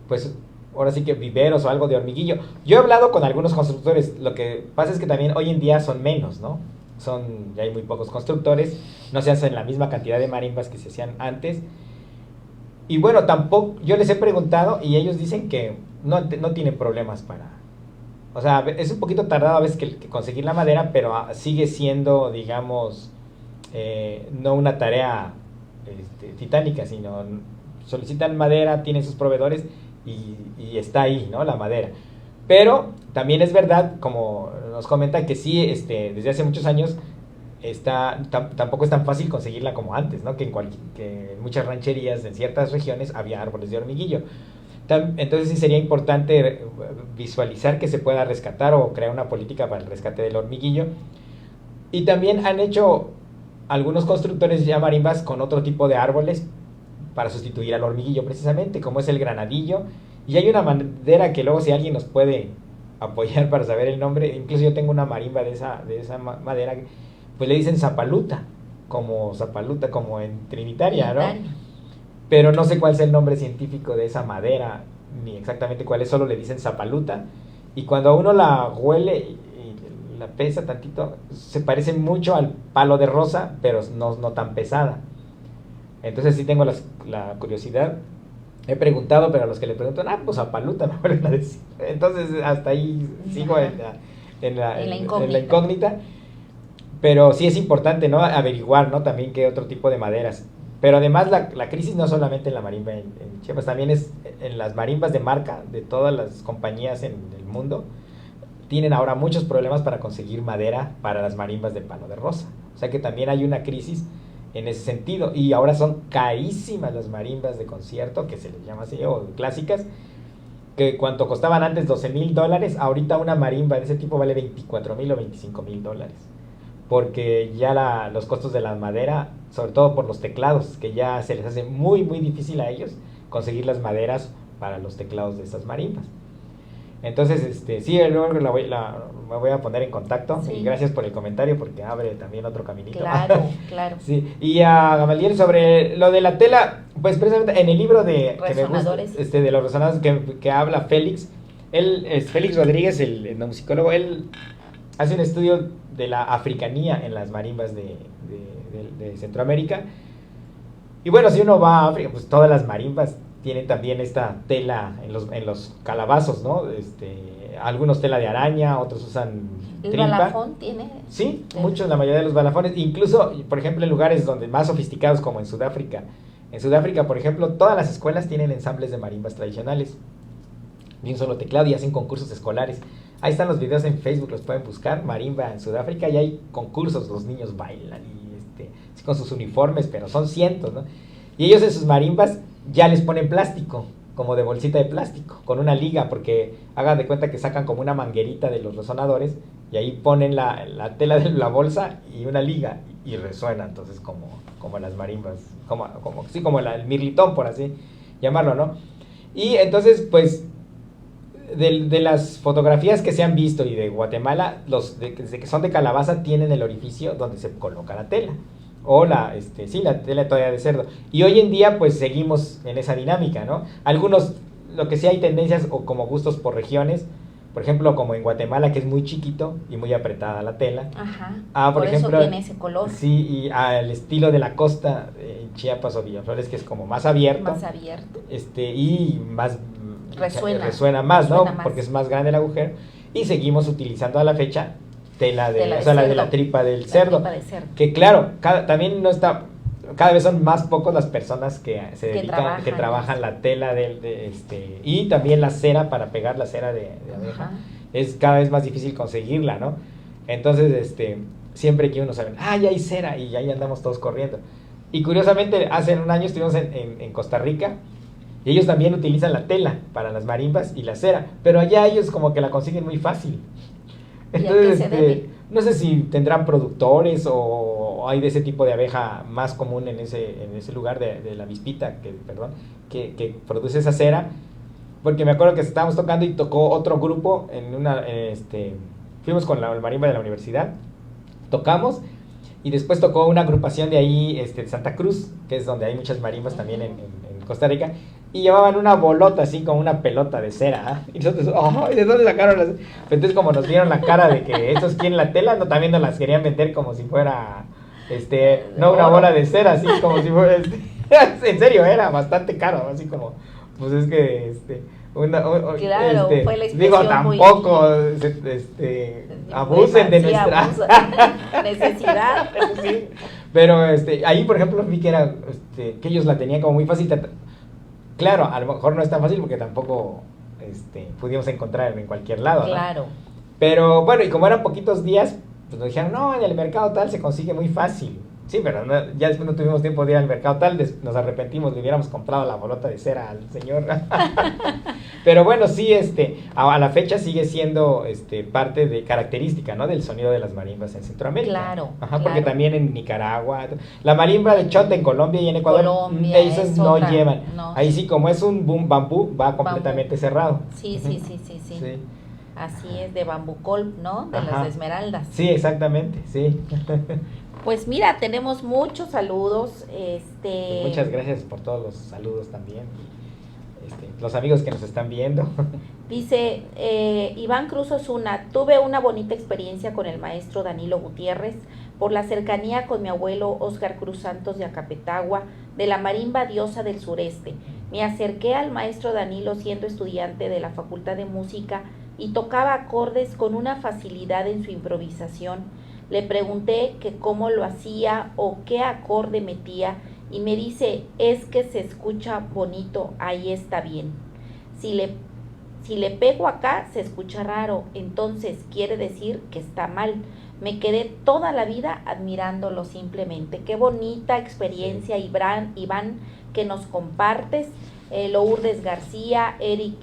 pues ahora sí que viveros o algo de hormiguillo. Yo he hablado con algunos constructores, lo que pasa es que también hoy en día son menos, ¿no? Ya hay muy pocos constructores, no se hacen la misma cantidad de marimbas que se hacían antes. Y bueno, tampoco, yo les he preguntado y ellos dicen que no tienen problemas para... O sea, es un poquito tardado a veces que conseguir la madera, pero sigue siendo, digamos, no una tarea titánica, sino solicitan madera, tienen sus proveedores y está ahí, ¿no? La madera. Pero también es verdad, como nos comenta, que sí, desde hace muchos años tampoco es tan fácil conseguirla como antes, ¿no? Que en muchas rancherías, en ciertas regiones, había árboles de hormiguillo. Entonces sí sería importante visualizar que se pueda rescatar o crear una política para el rescate del hormiguillo. Y también han hecho algunos constructores ya marimbas con otro tipo de árboles para sustituir al hormiguillo precisamente, como es el granadillo. Y hay una madera que luego si alguien nos puede apoyar para saber el nombre, incluso yo tengo una marimba de esa madera, pues le dicen zapaluta, como en Trinitaria, ¿no? Pero no sé cuál es el nombre científico de esa madera, ni exactamente cuál es, solo le dicen zapaluta. Y cuando uno la huele y la pesa tantito, se parece mucho al palo de rosa, pero no tan pesada. Entonces sí tengo la curiosidad. He preguntado, pero a los que le preguntan, pues zapaluta, me vuelven a decir. Entonces hasta ahí sigo en la incógnita. Pero sí es importante, ¿no? Averiguar, ¿no? También qué otro tipo de maderas. Pero además la crisis no solamente en la marimba en Chiapas, también es en las marimbas de marca de todas las compañías en el mundo. Tienen ahora muchos problemas para conseguir madera para las marimbas de palo de rosa. O sea que también hay una crisis en ese sentido. Y ahora son carísimas las marimbas de concierto, que se les llama así, o clásicas, que cuando costaban antes $12,000, ahorita una marimba de ese tipo vale $24,000 o $25,000. Porque ya los costos de la madera, sobre todo por los teclados, que ya se les hace muy muy difícil a ellos conseguir las maderas para los teclados de estas marimbas. Entonces, sí, luego me voy a poner en contacto. Sí. Y gracias por el comentario porque abre también otro caminito. Claro, claro. Sí. Y a Gamaliel sobre lo de la tela, pues precisamente en el libro que me gusta, de los resonadores que habla Félix, él es Félix Rodríguez, el etnomusicólogo, él hace un estudio de la africanía en las marimbas de Centroamérica. Y bueno, si uno va a África, pues todas las marimbas tienen también esta tela en los calabazos, ¿no? Algunos tela de araña, otros usan tripa. ¿El balafón tiene? Sí, muchos, la mayoría de los balafones. Incluso, por ejemplo, en lugares donde más sofisticados como en Sudáfrica. En Sudáfrica, por ejemplo, todas las escuelas tienen ensambles de marimbas tradicionales de un solo teclado y hacen concursos escolares. Ahí están los videos en Facebook, los pueden buscar, marimba en Sudáfrica, y hay concursos, los niños bailan y con sus uniformes, pero son cientos, ¿no? Y ellos en sus marimbas ya les ponen plástico, como de bolsita de plástico, con una liga, porque hagan de cuenta que sacan como una manguerita de los resonadores y ahí ponen la tela de la bolsa y una liga y resuena, entonces como las marimbas, como el mirlitón, por así llamarlo, ¿no? Y entonces, pues, de las fotografías que se han visto y de Guatemala, de que son de calabaza, tienen el orificio donde se coloca la tela. O la tela todavía de cerdo. Y hoy en día, pues, seguimos en esa dinámica, ¿no? Algunos, lo que sí hay tendencias, o como gustos por regiones, Por ejemplo, como en Guatemala, que es muy chiquito y muy apretada la tela. Ajá. Por ejemplo, eso tiene ese color. Sí, y al estilo de la costa, en Chiapas o Villaflores, que es como más abierto. Más abierto. Y más resuena más, ¿no? más. Porque es más grande el agujero. Y seguimos utilizando a la fecha tela de la tripa del cerdo. Que claro, también no está... Cada vez son más pocos las personas que se dedican, que trabajan la tela y también la cera para pegar la cera de abeja. Es cada vez más difícil conseguirla, ¿no? Entonces, siempre que uno sabe, ya hay cera, y ahí andamos todos corriendo. Y curiosamente, hace un año estuvimos en Costa Rica, y ellos también utilizan la tela para las marimbas y la cera, pero allá ellos como que la consiguen muy fácil. Entonces, no sé si tendrán productores o hay de ese tipo de abeja más común en ese lugar de la avispita, que produce esa cera, porque me acuerdo que estábamos tocando y tocó otro grupo fuimos con la marimba de la universidad, tocamos, y después tocó una agrupación de ahí, de Santa Cruz, que es donde hay muchas marimbas también en Costa Rica, y llevaban una bolota así como una pelota de cera, y nosotros, ¿de dónde sacaron las? Entonces, como nos vieron la cara de que estos quieren la tela, no, también nos las querían vender como si fuera, no una bola de cera, así como si fuera, en serio, era bastante caro, así como, pues es que, claro, fue la digo, tampoco abusen de nuestra necesidad. Sí. Pero ahí, por ejemplo, vi que era que ellos la tenían como muy fácil. Claro, a lo mejor no es tan fácil porque tampoco pudimos encontrar en cualquier lado, claro, ¿no? Pero bueno, y como eran poquitos días, pues nos dijeron, no, en el mercado tal se consigue muy fácil. Sí, pero ya después no tuvimos tiempo de ir al mercado tal, nos arrepentimos, le hubiéramos comprado la bolota de cera al señor. Pero bueno, sí, a la fecha sigue siendo parte de característica, ¿no? Del sonido de las marimbas en Centroamérica. Claro. Porque también en Nicaragua, la marimba de chota en Colombia y en Ecuador, esos no llevan. No. Ahí sí, como es un bambú, va completamente cerrado. Sí. Así es, de bambucol, ¿no? De las esmeraldas. Sí, exactamente, sí. Pues mira, tenemos muchos saludos. Pues muchas gracias por todos los saludos también. Los amigos que nos están viendo. Dice Iván Cruz Osuna, tuve una bonita experiencia con el maestro Danilo Gutiérrez por la cercanía con mi abuelo Óscar Cruz Santos de Acapetagua, de la marimba diosa del sureste. Me acerqué al maestro Danilo siendo estudiante de la Facultad de Música y tocaba acordes con una facilidad en su improvisación. Le pregunté que cómo lo hacía o qué acorde metía y me dice, es que se escucha bonito, ahí está bien. Si le pego acá se escucha raro, entonces quiere decir que está mal. Me quedé toda la vida admirándolo simplemente. Qué bonita experiencia, Iván, que nos compartes. Lourdes García, Eric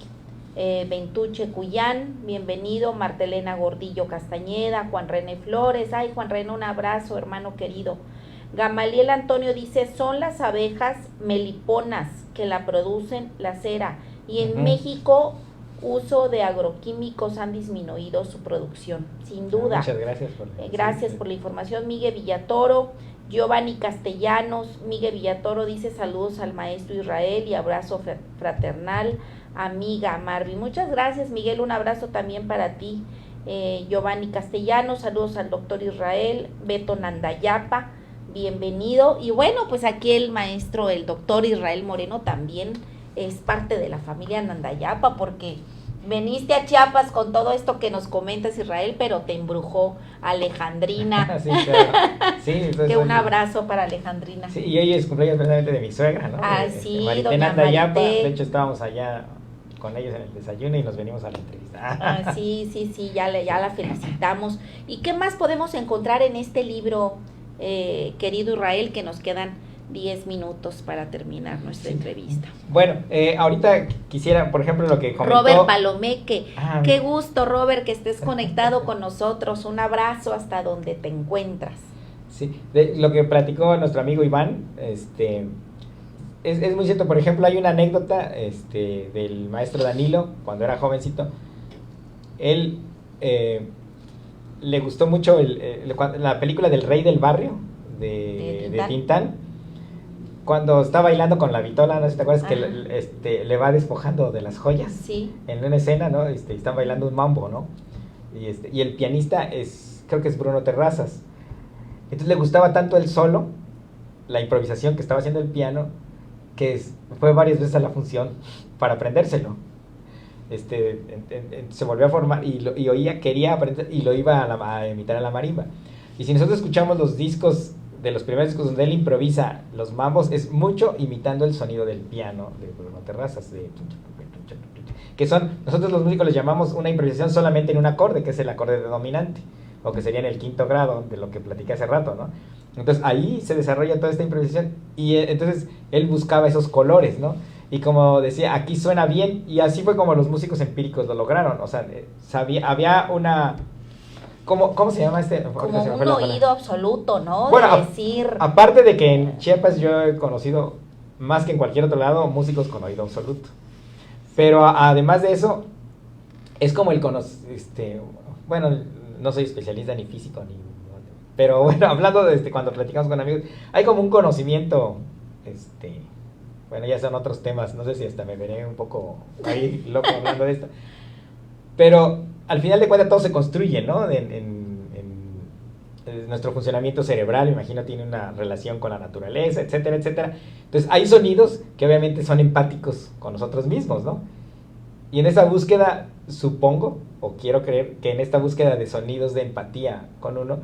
Ventuche Cuyán, bienvenido. Martelena Gordillo Castañeda, Juan René Flores, Juan René, un abrazo, hermano querido. Gamaliel Antonio dice, son las abejas meliponas que la producen la cera y en México uso de agroquímicos han disminuido su producción, sin duda. Muchas gracias por la información. Miguel Villatoro, Giovanni Castellanos, Miguel Villatoro dice saludos al maestro Israel y abrazo fraternal. Amiga Marvi, muchas gracias Miguel, un abrazo también para ti. Giovanni Castellanos, saludos al doctor Israel. Beto Nandayapa, bienvenido. Y bueno, pues aquí el maestro, el doctor Israel Moreno también es parte de la familia Nandayapa, porque veniste a Chiapas con todo esto que nos comentas, Israel, pero te embrujó Alejandrina. Sí, claro. Sí, que un abrazo para Alejandrina. Sí, y hoy es cumpleaños precisamente de mi suegra, ¿no? Sí, Marité Nandayapa. De hecho, estábamos allá con ellos en el desayuno y nos venimos a la entrevista. Sí, ya la felicitamos. ¿Y qué más podemos encontrar en este libro, querido Israel, que nos quedan 10 minutos para terminar nuestra entrevista? Bueno, ahorita quisiera, por ejemplo, lo que comentó Robert Palomeque. Qué gusto, Robert, que estés conectado con nosotros. Un abrazo hasta donde te encuentras. Sí, lo que platicó nuestro amigo Iván, es muy cierto. Por ejemplo, hay una anécdota del maestro Danilo, cuando era jovencito. Él le gustó mucho la película del Rey del Barrio de Tintán. cuando está bailando con la vitola, no sé si te acuerdas, Ajá. que le va despojando de las joyas Sí. en una escena, ¿no? Están bailando un mambo, ¿no? Y el pianista creo que es Bruno Terrazas. Entonces le gustaba tanto el solo, la improvisación que estaba haciendo el piano, que fue varias veces a la función para aprendérselo. Se volvió a formar y oía, quería aprender y lo iba a imitar a la marimba. Y si nosotros escuchamos los discos, de los primeros discos donde él improvisa los mambos, es mucho imitando el sonido del piano de Bruno Terrazas, que nosotros los músicos les llamamos una improvisación solamente en un acorde, que es el acorde de dominante, o que sería en el quinto grado, de lo que platiqué hace rato, ¿no? Entonces ahí se desarrolla toda esta improvisación, y entonces él buscaba esos colores, ¿no? Y como decía, aquí suena bien, y así fue como los músicos empíricos lo lograron, o sea, había una... ¿Cómo se llama este? Como un oído absoluto, ¿no? Bueno, de decir... aparte de que en Chiapas yo he conocido, más que en cualquier otro lado, músicos con oído absoluto. Pero además de eso, es como bueno, no soy especialista ni físico, pero bueno, hablando de cuando platicamos con amigos, hay como un conocimiento, bueno, ya son otros temas, no sé si hasta me veré un poco ahí loco hablando de esto. Pero al final de cuentas todo se construye, ¿no? Nuestro funcionamiento cerebral, me imagino, tiene una relación con la naturaleza, etcétera, etcétera. Entonces hay sonidos que obviamente son empáticos con nosotros mismos, ¿no? Y en esa búsqueda, supongo, o quiero creer, que en esta búsqueda de sonidos de empatía con uno,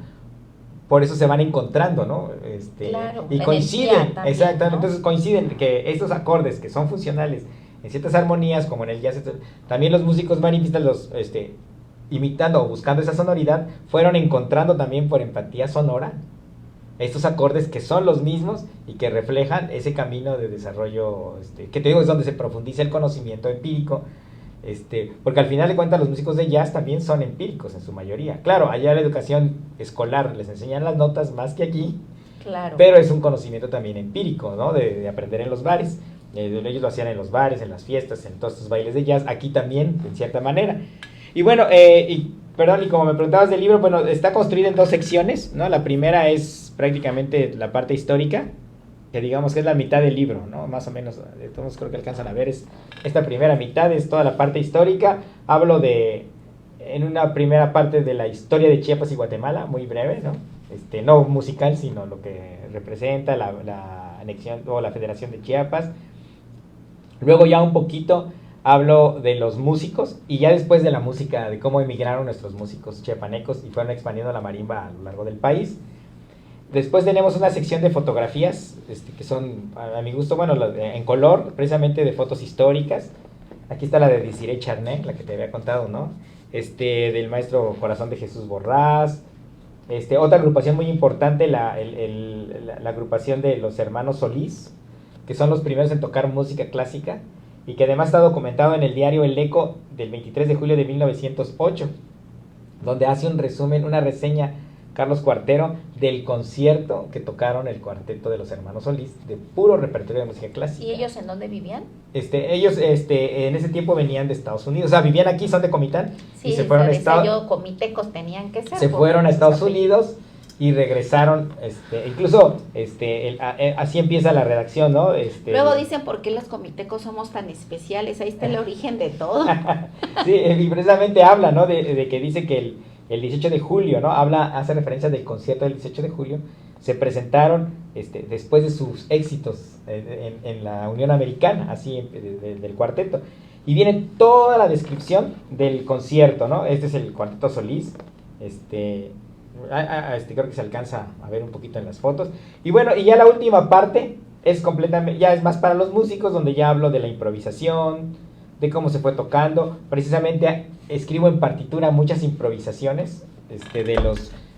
por eso se van encontrando, ¿no? Claro, y coinciden, también, exactamente, ¿no? Entonces coinciden que estos acordes que son funcionales en ciertas armonías, como en el jazz, también los músicos marimbistas imitando o buscando esa sonoridad, fueron encontrando también por empatía sonora estos acordes que son los mismos y que reflejan ese camino de desarrollo, que te digo es donde se profundiza el conocimiento empírico, porque al final de cuentas los músicos de jazz también son empíricos en su mayoría. Claro, allá la educación escolar les enseñan las notas más que aquí, Claro. pero es un conocimiento también empírico, ¿no? De aprender en los bares. Ellos lo hacían en los bares, en las fiestas, en todos estos bailes de jazz, aquí también, en cierta manera. Y bueno, perdón, y como me preguntabas del libro, bueno, está construido en dos secciones, ¿no? La primera es prácticamente la parte histórica, que digamos que es la mitad del libro, ¿no? Más o menos, todos creo que alcanzan a ver, esta primera mitad es toda la parte histórica. Hablo en una primera parte de la historia de Chiapas y Guatemala, muy breve, ¿no? No musical, sino lo que representa la anexión o la Federación de Chiapas. Luego ya un poquito hablo de los músicos y ya después de la música, de cómo emigraron nuestros músicos chiapanecos y fueron expandiendo la marimba a lo largo del país. Después tenemos una sección de fotografías, que son, a mi gusto, bueno, en color, precisamente de fotos históricas. Aquí está la de Desiree Charnay, la que te había contado, ¿no? Del maestro Corazón de Jesús Borrás. Otra agrupación muy importante, la agrupación de los hermanos Solís, que son los primeros en tocar música clásica y que además está documentado en el diario El Eco del 23 de julio de 1908, donde hace un resumen, una reseña Carlos Cuartero del concierto que tocaron el cuarteto de los hermanos Solís, de puro repertorio de música clásica. ¿Y ellos en dónde vivían? Ellos en ese tiempo venían de Estados Unidos, o sea, vivían aquí, son de Comitán, Sí, y se fueron a Estados comitecos tenían que ser. Se fueron a Estados Unidos y regresaron, incluso así empieza la redacción, ¿no? Luego dicen por qué los comitecos somos tan especiales, ahí está el origen de todo. Sí, y precisamente habla, ¿no? De que dice que el 18 de julio, ¿no? Hace referencia del concierto del 18 de julio, se presentaron después de sus éxitos en la Unión Americana, así del cuarteto. Y viene toda la descripción del concierto, ¿no? Este es el cuarteto Solís, creo que se alcanza a ver un poquito en las fotos. Y bueno, y ya la última parte es completamente, ya es más para los músicos, donde ya hablo de la improvisación, de cómo se fue tocando. Precisamente escribo en partitura muchas improvisaciones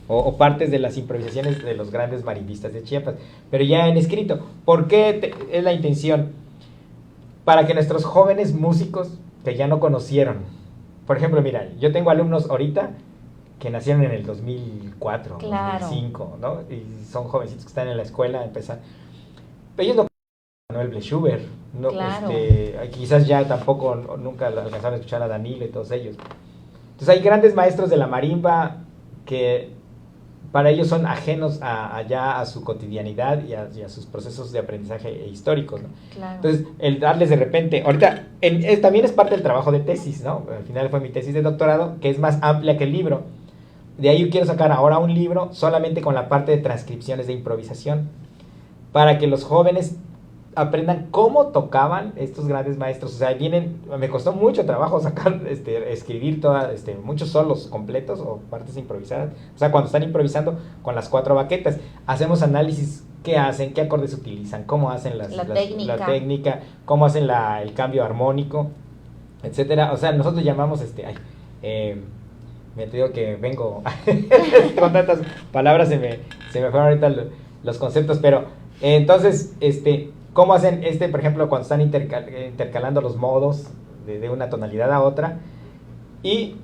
o partes de las improvisaciones de los grandes marimbistas de Chiapas, pero ya en escrito. ¿Por qué es la intención? Para que nuestros jóvenes músicos que ya no conocieron, por ejemplo, mira, yo tengo alumnos ahorita que nacieron en el 2004, Claro. 2005, ¿no? Y son jovencitos que están en la escuela, empezar. Ellos no conocen a Manuel Bleshuber, no, Claro. Quizás ya tampoco, nunca alcanzaron a escuchar a Danilo y todos ellos. Entonces hay grandes maestros de la marimba que para ellos son ajenos ya a su cotidianidad y a sus procesos de aprendizaje históricos, ¿no? Claro. Entonces, el darles de repente, ahorita, también es parte del trabajo de tesis, ¿no? Al final fue mi tesis de doctorado, que es más amplia que el libro. De ahí yo quiero sacar ahora un libro solamente con la parte de transcripciones de improvisación, para que los jóvenes aprendan cómo tocaban estos grandes maestros. O sea, me costó mucho trabajo sacar, escribir muchos solos completos o partes improvisadas. O sea, cuando están improvisando con las 4 baquetas, hacemos análisis, qué hacen, qué acordes utilizan, cómo hacen la técnica, cómo hacen el cambio armónico, etcétera. O sea, nosotros llamamos, me digo que vengo con tantas palabras, se me fueron ahorita los conceptos, pero entonces, ¿cómo hacen por ejemplo, cuando están intercalando los modos de una tonalidad a otra? Y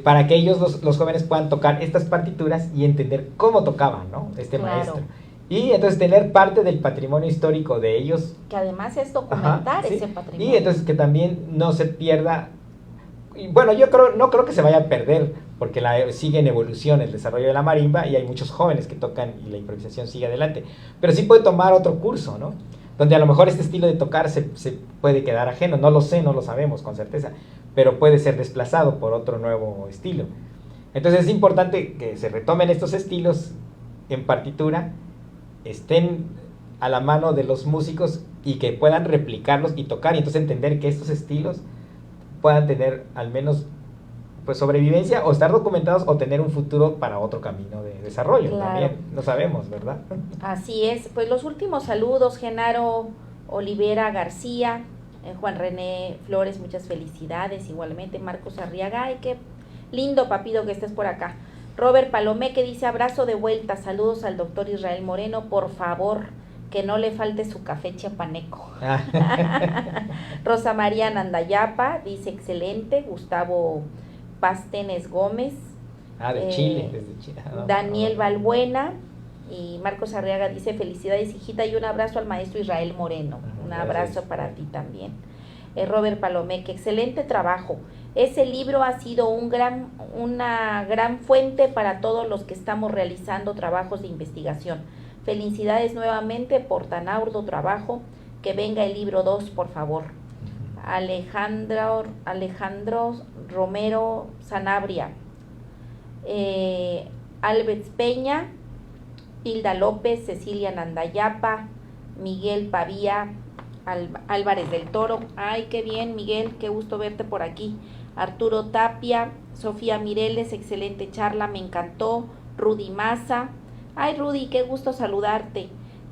para que ellos, los jóvenes, puedan tocar estas partituras y entender cómo tocaban, ¿no? Claro. Maestro. Y entonces tener parte del patrimonio histórico de ellos. Que además es documentar ese ¿sí? patrimonio. Y entonces que también no se pierda. Y bueno, no creo que se vaya a perder, porque sigue en evolución el desarrollo de la marimba y hay muchos jóvenes que tocan y la improvisación sigue adelante. Pero sí puede tomar otro curso, ¿no? Donde a lo mejor este estilo de tocar se puede quedar ajeno, no lo sé, no lo sabemos con certeza, pero puede ser desplazado por otro nuevo estilo. Entonces es importante que se retomen estos estilos en partitura, estén a la mano de los músicos y que puedan replicarlos y tocar, y entonces entender que estos estilos puedan tener al menos pues sobrevivencia o estar documentados o tener un futuro para otro camino de desarrollo. Claro. También, no sabemos, ¿verdad? Así es. Pues los últimos saludos: Genaro Olivera García, Juan René Flores, muchas felicidades, igualmente Marcos Arriaga, ay, qué lindo, papito, que estés por acá. Robert Palomé, que dice: abrazo de vuelta, saludos al doctor Israel Moreno, por favor, que no le falte su café chiapaneco. Rosa María Nandayapa dice: excelente. Gustavo Pastenes Gómez, de Chile, desde Chile. Daniel Balbuena, y Marcos Arriaga dice: felicidades, hijita, y un abrazo al maestro Israel Moreno. Un abrazo para ti también. Robert Palomé, que excelente trabajo. Ese libro ha sido una gran fuente para todos los que estamos realizando trabajos de investigación. Felicidades nuevamente por tan arduo trabajo. Que venga el libro 2, por favor. Alejandro Romero Sanabria, Alves Peña, Hilda López, Cecilia Nandayapa, Miguel Pavía, Álvarez del Toro. Ay, qué bien, Miguel, qué gusto verte por aquí. Arturo Tapia, Sofía Mireles, excelente charla, me encantó. Rudy Maza, ay, Rudy, qué gusto saludarte.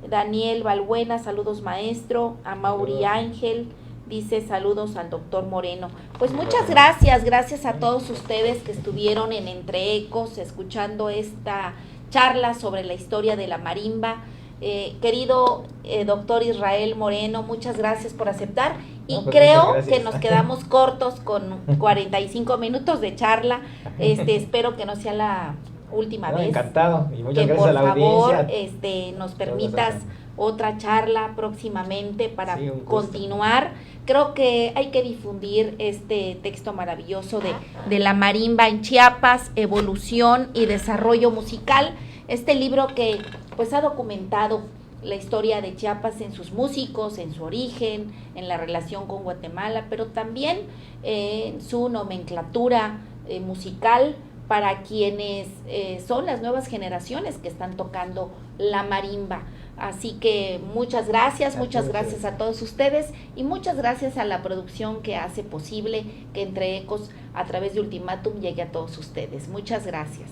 Daniel Balbuena, saludos maestro. Amaury Ángel dice: saludos al doctor Moreno. Pues muchas gracias a todos ustedes que estuvieron en Entre Ecos escuchando esta charla sobre la historia de la marimba. Querido doctor Israel Moreno, muchas gracias por aceptar, y creo que nos quedamos cortos con 45 minutos de charla. Espero que no sea la última vez. Encantado, y muchas que gracias a la audiencia. Por favor nos permitas otra charla próximamente para continuar. Creo que hay que difundir este texto maravilloso de la marimba en Chiapas, evolución y desarrollo musical. Este libro que pues ha documentado la historia de Chiapas en sus músicos, en su origen, en la relación con Guatemala, pero también en su nomenclatura musical para quienes son las nuevas generaciones que están tocando la marimba. Así que muchas gracias a todos ustedes, y muchas gracias a la producción que hace posible que Entre Ecos, a través de Ultimátum, llegue a todos ustedes. Muchas gracias.